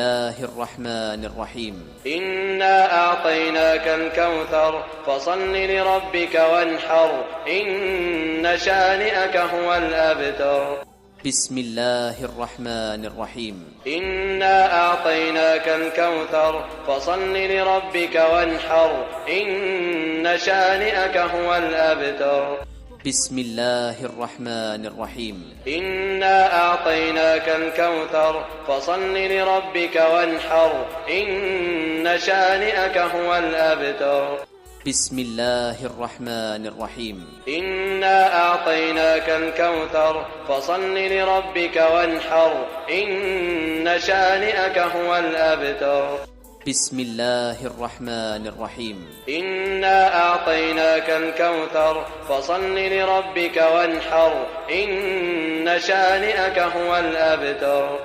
الله الرحمن الرحيم. إنا أعطيناك الكوثر فصل لربك وانحر إن شانئك هو الأبتر. بسم الله الرحمن الرحيم. إنا أعطيناك الكوثر فصل لربك وانحر إن شانئك هو الأبتر. بسم الله الرحمن الرحيم. إنا أعطيناك الكوثر فصل لربك وانحر إن شانئك هو الأبتر. بسم الله الرحمن الرحيم. إنا أعطيناك الكوثر فصل لربك وانحر إن شانئك هو الأبتر. بسم الله الرحمن الرحيم. إنا أعطيناك الكوثر فصل لربك وانحر إن شانئك هو الأبتر.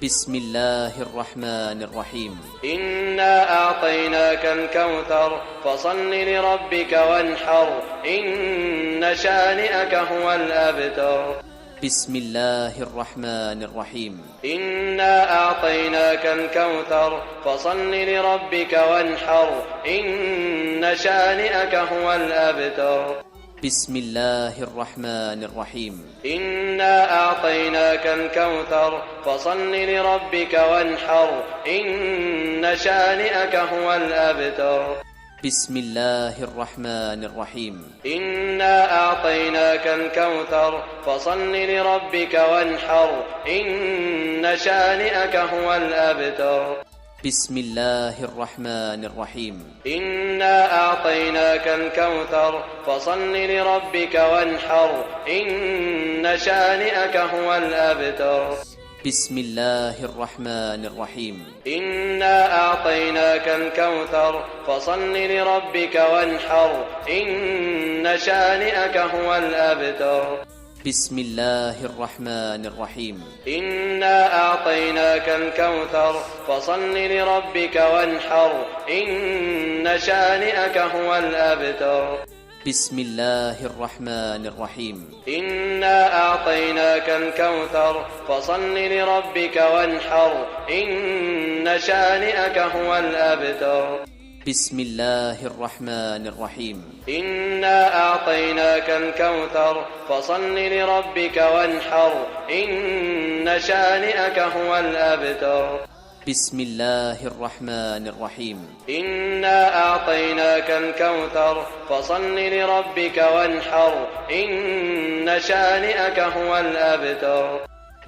بسم الله الرحمن الرحيم. إنا أعطيناك الكوثر فصل لربك وانحر إن شانئك هو الأبتر. بسم الله الرحمن الرحيم. إنا أعطيناك الكوثر فصل لربك وانحر إن شانئك هو الأبتر. بسم الله الرحمن الرحيم. إنا أعطيناك الكوثر فصل لربك وانحر إن شانئك هو الأبتر. بسم الله الرحمن الرحيم. إنا أعطيناك الكوثر فصل لربك وانحر إن شانئك هو الأبتر. بسم الله الرحمن الرحيم. إنا أعطيناك الكوثر فصل لربك وانحر إن شانئك هو الأبتر. بسم الله الرحمن الرحيم. إنا أعطيناك الكوثر فصل لربك وانحر إن شانئك هو الأبتر. بسم الله الرحمن الرحيم. إنا أعطيناك الكوثر فصل لربك وانحر إن شانئك هو الأبتر. بسم الله الرحمن الرحيم. إنا أعطيناك الكوثر فصل لربك وانحر إن شانئك هو الأبتر. بسم الله الرحمن الرحيم. إنا أعطيناك الكوثر فصل لربك وانحر إن شانئك هو الأبتر. بسم الله الرحمن الرحيم. إنا أعطيناك الكوثر فصل لربك وانحر إن شانئك هو الأبتر.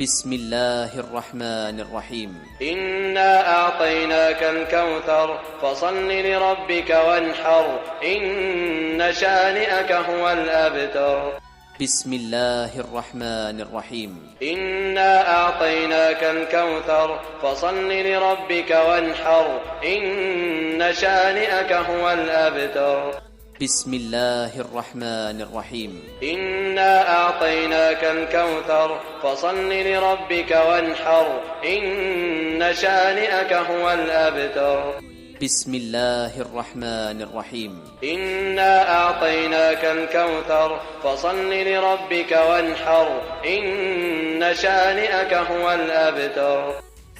بسم الله الرحمن الرحيم. إنا أعطيناك الكوثر فصل لربك وانحر إن شانئك هو الأبتر. بسم الله الرحمن الرحيم. إنا أعطيناك الكوثر فصل لربك وانحر إن شانئك هو الأبتر. بسم الله الرحمن الرحيم. إنا أعطيناك الكوثر فصل لربك وانحر إن شانئك هو الأبتر. بسم الله الرحمن الرحيم. إنا أعطيناك الكوثر فصل لربك وانحر إن شانئك هو الأبتر.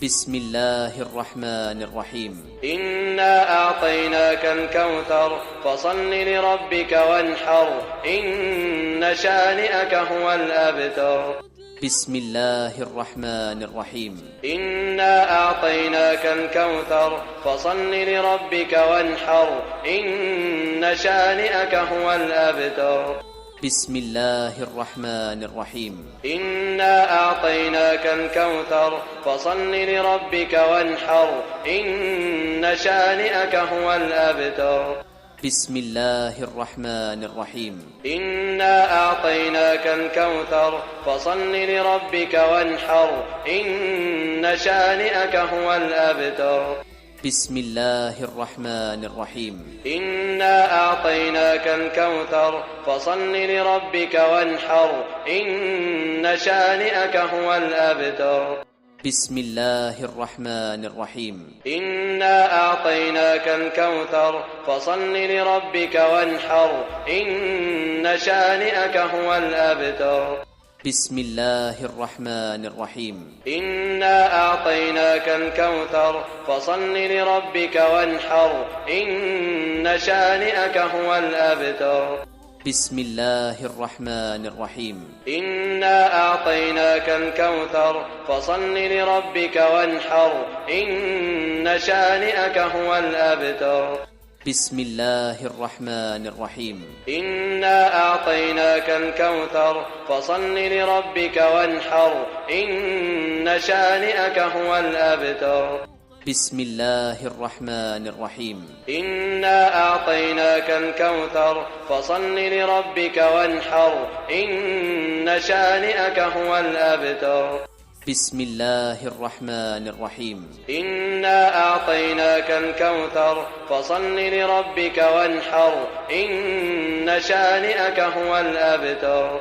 بسم الله الرحمن الرحيم. إنا أعطيناك الكوثر فصل لربك وانحر إن شانئك هو الأبتر. بسم الله الرحمن الرحيم. إنا أعطيناك الكوثر فصل لربك وانحر إن شانئك هو الأبتر. بسم الله الرحمن الرحيم. إنا أعطيناك الكوثر فصل لربك وانحر إن شانئك هو الأبتر. بسم الله الرحمن الرحيم. إنا أعطيناك الكوثر فصل لربك وانحر إن شانئك هو الأبتر. بسم الله الرحمن الرحيم. إنا أعطيناك الكوثر فصل لربك وانحر إن شانئك هو الأبتر. بسم الله الرحمن الرحيم. إنا أعطيناك الكوثر فصل لربك وانحر إن شانئك هو الأبتر. بسم الله الرحمن الرحيم إنا أعطيناك الكوثر فصل لربك وانحر إن شانئك هو الأبتر بسم الله الرحمن الرحيم إنا أعطيناك الكوثر فصل لربك وانحر إن شانئك هو الأبتر بسم الله الرحمن الرحيم إنا أعطيناك الكوثر فصل لربك وانحر إن شانئك هو الأبتر بسم الله الرحمن الرحيم إنا أعطيناك الكوثر فصل لربك وانحر إن شانئك هو الأبتر بسم الله الرحمن الرحيم إنا أعطيناك الكوثر فصل لربك وانحر إن شانئك هو الأبتر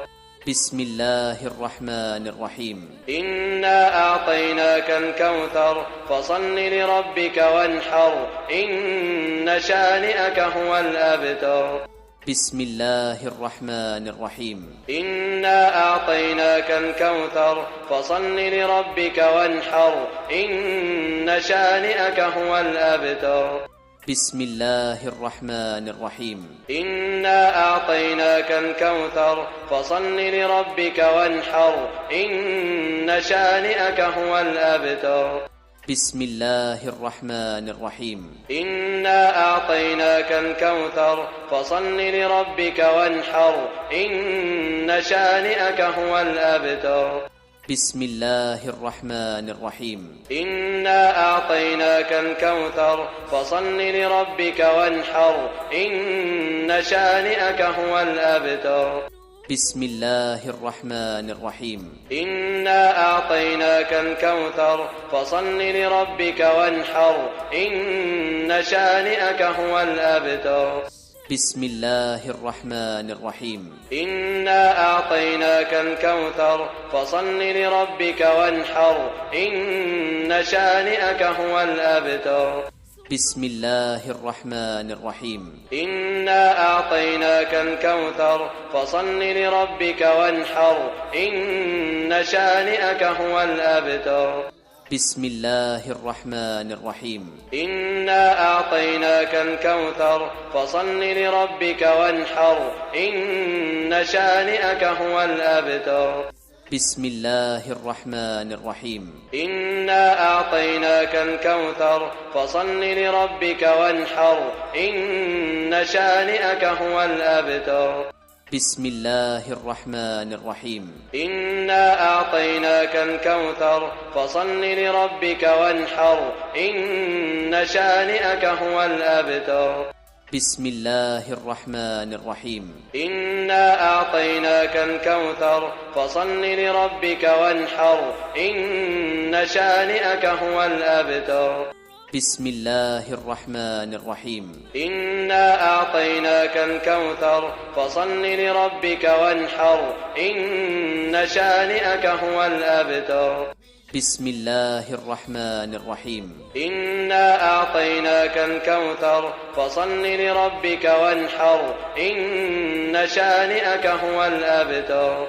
بسم الله الرحمن الرحيم إنا أعطيناك الكوثر فصل لربك وانحر إن شانئك هو الأبتر بسم الله الرحمن الرحيم إنا أعطيناك الكوثر فصل لربك وانحر إن شانئك هو الأبتر بسم الله الرحمن الرحيم إنا أعطيناك الكوثر فصل لربك وانحر إن شانئك هو الأبتر بسم الله الرحمن الرحيم إنا أعطيناك الكوثر فصل لربك وانحر إن شانئك هو الأبتر بسم الله الرحمن الرحيم إنا أعطيناك الكوثر فصل لربك وانحر إن شانئك هو الأبتر بسم الله الرحمن الرحيم إنا أعطيناك الكوثر فصل لربك وانحر إن شانئك هو الأبتر بسم الله الرحمن الرحيم إنا أعطيناك الكوثر فصل لربك وانحر إن شانئك هو الأبتر بسم الله الرحمن الرحيم إنا أعطيناك الكوثر فصل لربك وانحر إن شانئك هو الأبتر بسم الله الرحمن الرحيم إنا أعطيناك الكوثر فصل لربك وانحر إن شانئك هو الأبتر بسم الله الرحمن الرحيم إنا أعطيناك الكوثر فصل لربك وانحر إن شانئك هو الأبتر بسم الله الرحمن الرحيم إنا أعطيناك الكوثر فصل لربك وانحر إن شانئك هو الأبتر بسم الله الرحمن الرحيم إنا أعطيناك الكوثر فصل لربك وانحر إن شانئك هو الأبتر بسم الله الرحمن الرحيم إنا أعطيناك الكوثر فصل لربك وانحر إن شانئك هو الأبتر بسم الله الرحمن الرحيم إنا أعطيناك الكوثر فصل لربك وانحر إن شانئك هو الأبتر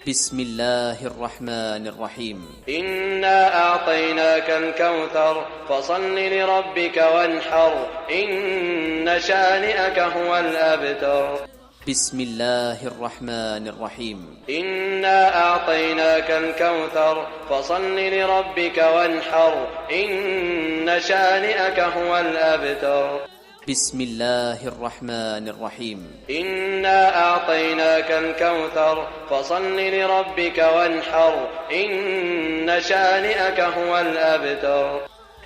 بسم الله الرحمن الرحيم إنا أعطيناك الكوثر فصل لربك وانحر إن شانئك هو الأبتر بسم الله الرحمن الرحيم إنا أعطيناك الكوثر فصل لربك وانحر إن شانئك هو الأبتر بسم الله الرحمن الرحيم إنا أعطيناك الكوثر فصل لربك وانحر إن شانئك هو الأبتر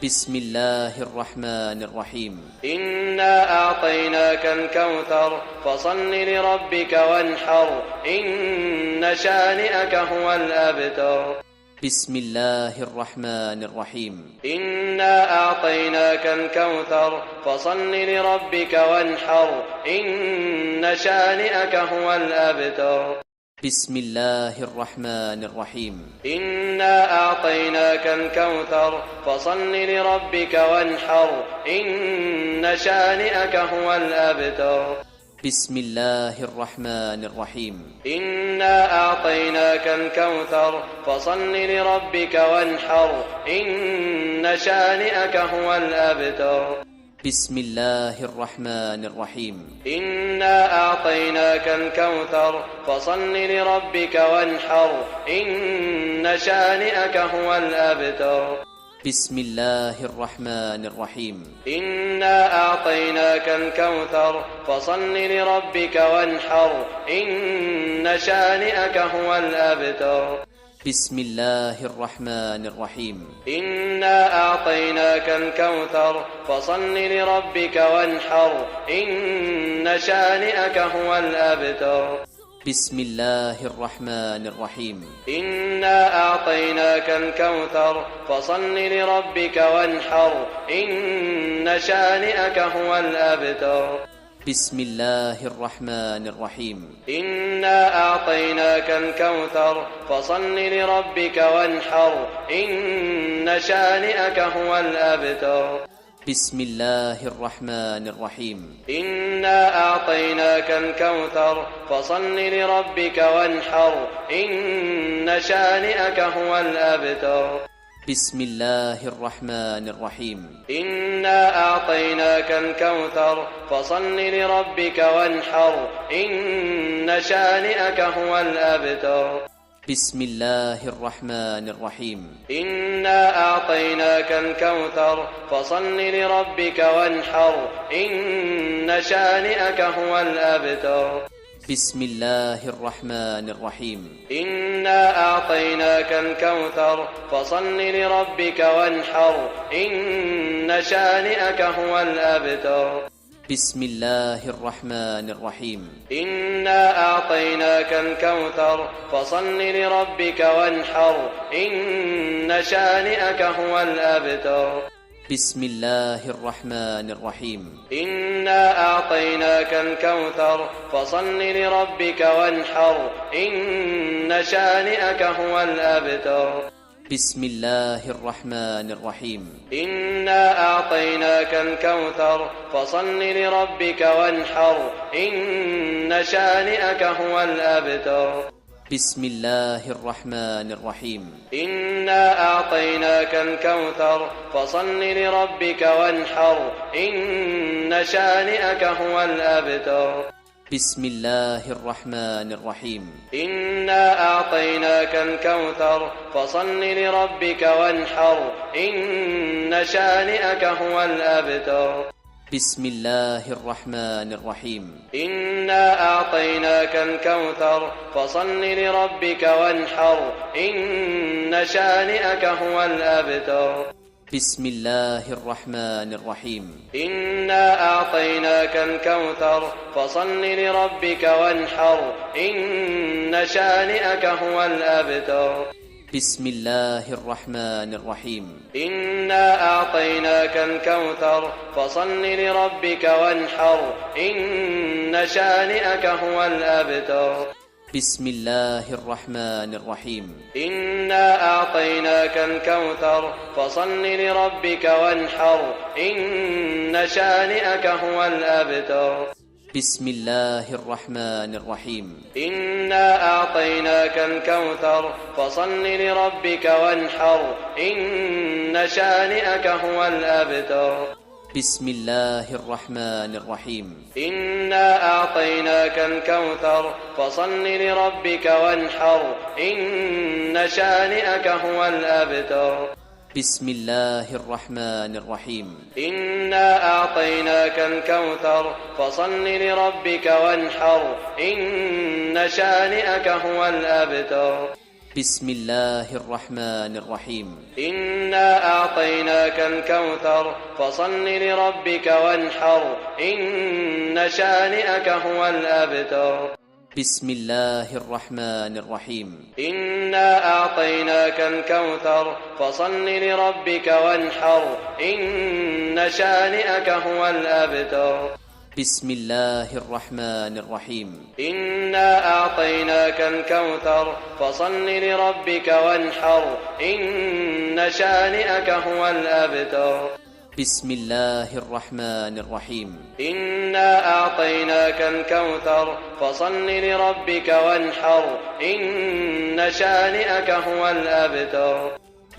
بسم الله الرحمن الرحيم إنا أعطيناك الكوثر فصل لربك وانحر إن شانئك هو الأبتر بسم الله الرحمن الرحيم إنا أعطيناك الكوثر فصل لربك وانحر إن شانئك هو الأبتر بسم الله الرحمن الرحيم إنا أعطيناك الكوثر فصل لربك وانحر إن شانئك هو الأبتر بسم الله الرحمن الرحيم. إنا أعطيناك الكوثر فصل لربك وانحر إن شانئك هو الأبتر. بسم الله الرحمن الرحيم. إنا أعطيناك الكوثر فصل لربك وانحر إن شانئك هو الأبتر. بسم الله الرحمن الرحيم. إنا أعطيناك الكوثر فصل لربك وانحر إن شانئك هو الأبتر. بسم الله الرحمن الرحيم. إنا أعطيناك الكوثر فصل لربك وانحر إن شانئك هو الأبتر. بسم الله الرحمن الرحيم. إنا أعطيناك الكوثر فصل لربك وانحر إن شانئك هو الأبتر. بسم الله الرحمن الرحيم. إنا أعطيناك الكوثر فصل لربك وانحر إن شانئك هو الأبتر. بسم الله الرحمن الرحيم. إنا أعطيناك الكوثر فصل لربك وانحر إن شانئك هو الأبتر. بسم الله الرحمن الرحيم. إنا أعطيناك الكوثر فصل لربك وانحر إن شانئك هو الأبتر. بسم الله الرحمن الرحيم. إنا أعطيناك الكوثر فصل لربك وانحر إن شانئك هو الأبتر. بسم الله الرحمن الرحيم. إنا أعطيناك الكوثر فصل لربك وانحر إن شانئك هو الأبتر. بسم الله الرحمن الرحيم. إنا أعطيناك الكوثر فصل لربك وانحر إن شانئك هو الأبتر. بسم الله الرحمن الرحيم. إنا أعطيناك الكوثر فصل لربك وانحر إن شانئك هو الأبتر. بسم الله الرحمن الرحيم. إنا أعطيناك الكوثر فصل لربك وانحر إن شانئك هو الأبتر. بسم الله الرحمن الرحيم. إنا أعطيناك الكوثر فصل لربك وانحر إن شانئك هو الأبتر. بسم الله الرحمن الرحيم. إنا أعطيناك الكوثر فصل لربك وانحر إن شانئك هو الأبتر. بسم الله الرحمن الرحيم. إنا أعطيناك الكوثر فصل لربك وانحر إن شانئك هو الأبتر. بسم الله الرحمن الرحيم. إنا أعطيناك الكوثر فصل لربك وانحر إن شانئك هو الأبتر. بسم الله الرحمن الرحيم. إنا أعطيناك الكوثر فصل لربك وانحر إن شانئك هو الأبتر. بسم الله الرحمن الرحيم. إنا أعطيناك الكوثر فصل لربك وانحر إن شانئك هو الأبتر. بسم الله الرحمن الرحيم. إنا أعطيناك الكوثر فصل لربك وانحر إن شانئك هو الأبتر. بسم الله الرحمن الرحيم. إنا أعطيناك الكوثر فصل لربك وانحر إن شانئك هو الأبتر. بسم الله الرحمن الرحيم. إنا أعطيناك الكوثر فصل لربك وانحر إن شانئك هو الأبتر. بسم الله الرحمن الرحيم. إنا أعطيناك الكوثر فصل لربك وانحر إن شانئك هو الأبتر. بسم الله الرحمن الرحيم. إنا أعطيناك الكوثر فصل لربك وانحر إن شانئك هو الأبتر. بسم الله الرحمن الرحيم. إنا أعطيناك الكوثر فصل لربك وانحر إن شانئك هو الأبتر. بسم الله الرحمن الرحيم إنا أعطيناك الكوثر فصل لربك وانحر إن شانئك هو الأبتر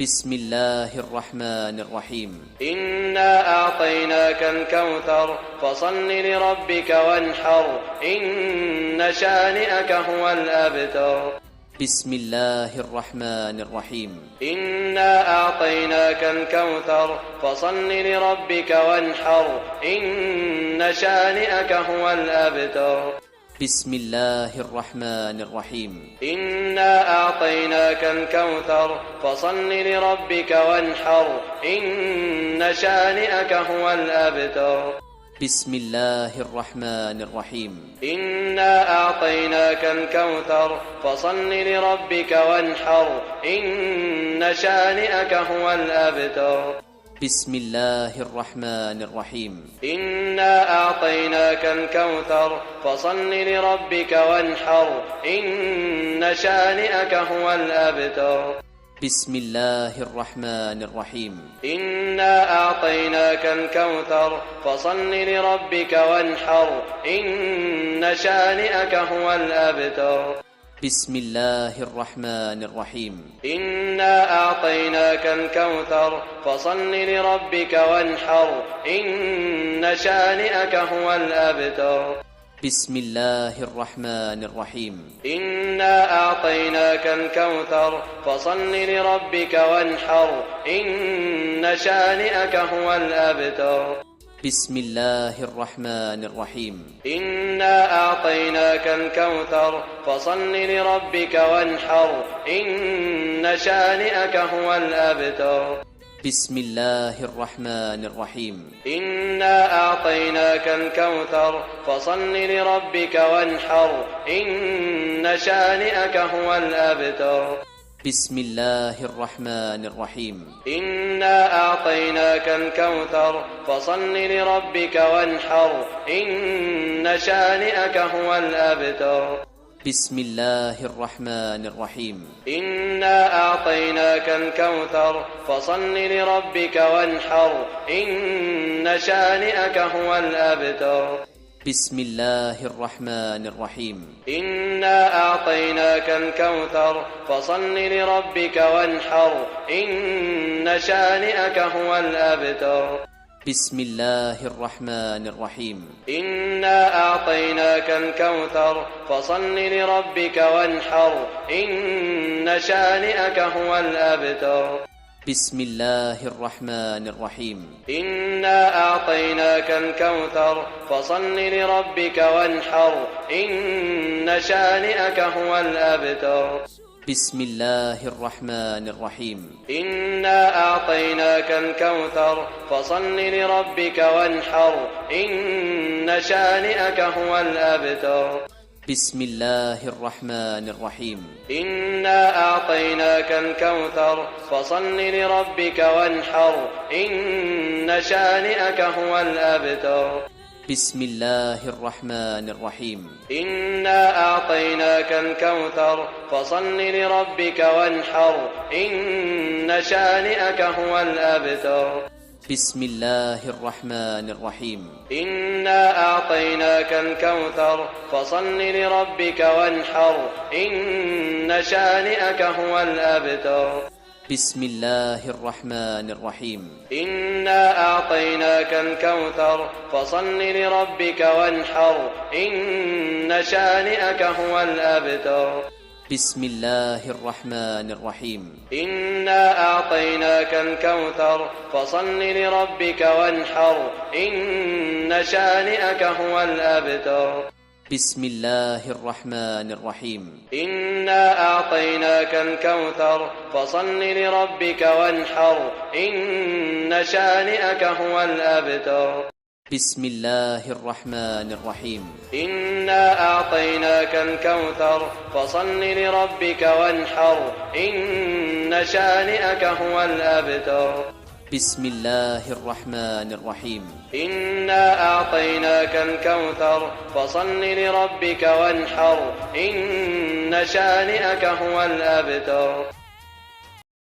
بسم الله الرحمن الرحيم إنا أعطيناك الكوثر فصل لربك وانحر إن شانئك هو الأبتر بسم الله الرحمن الرحيم إنا أعطيناك الكوثر فصل لربك وانحر إن شانئك هو الأبتر بسم الله الرحمن الرحيم إنا أعطيناك الكوثر فصل لربك وانحر إن شانئك هو الأبتر بسم الله الرحمن الرحيم إنا أعطيناك الكوثر فصل لربك وانحر إن شانئك هو الأبتر بسم الله الرحمن الرحيم إنا أعطيناك الكوثر فصل لربك وانحر إن شانئك هو الأبتر بسم الله الرحمن الرحيم إنا أعطيناك الكوثر فصل لربك وانحر إن شانئك هو الأبتر بسم الله الرحمن الرحيم إنا أعطيناك الكوثر فصل لربك وانحر إن شانئك هو الأبتر بسم الله الرحمن الرحيم إنا أعطيناك الكوثر فصل لربك وانحر إن شانئك هو الأبتر بسم الله الرحمن الرحيم إنا أعطيناك الكوثر فصل لربك وانحر إن شانئك هو الأبتر بسم الله الرحمن الرحيم إنا أعطيناك الكوثر فصل لربك وانحر إن شانئك هو الأبتر بسم الله الرحمن الرحيم إنا أعطيناك الكوثر فصل لربك وانحر إن شانئك هو الأبتر بسم الله الرحمن الرحيم إنا أعطيناك الكوثر فصل لربك وانحر إن شانئك هو الأبتر بسم الله الرحمن الرحيم إنا أعطيناك الكوثر فصل لربك وانحر إن شانئك هو الأبتر بسم الله الرحمن الرحيم إنا أعطيناك الكوثر فصل لربك وانحر إن شانئك هو الأبتر بسم الله الرحمن الرحيم إنا أعطيناك الكوثر فصل لربك وانحر إن شانئك هو الأبتر بسم الله الرحمن الرحيم إنا أعطيناك الكوثر فصل لربك وانحر إن شانئك هو الأبتر بسم الله الرحمن الرحيم إنا أعطيناك الكوثر فصل لربك وانحر إن شانئك هو الأبتر بسم الله الرحمن الرحيم إنا أعطيناك الكوثر فصل لربك وانحر إن شانئك هو الأبتر بسم الله الرحمن الرحيم إنا أعطيناك الكوثر فصل لربك وانحر إن شانئك هو الأبتر بسم الله الرحمن الرحيم إنا أعطيناك الكوثر فصل لربك وانحر إن شانئك هو الأبتر بسم الله الرحمن الرحيم إنا أعطيناك الكوثر فصل لربك وانحر إن شانئك هو الأبتر بسم الله الرحمن الرحيم إنا أعطيناك الكوثر فصل لربك وانحر إن شانئك هو الأبتر بسم الله الرحمن الرحيم إنا أعطيناك الكوثر فصل لربك وانحر إن شانئك هو الأبتر بسم الله الرحمن الرحيم إنا أعطيناك الكوثر فصل لربك وانحر إن شانئك هو الأبتر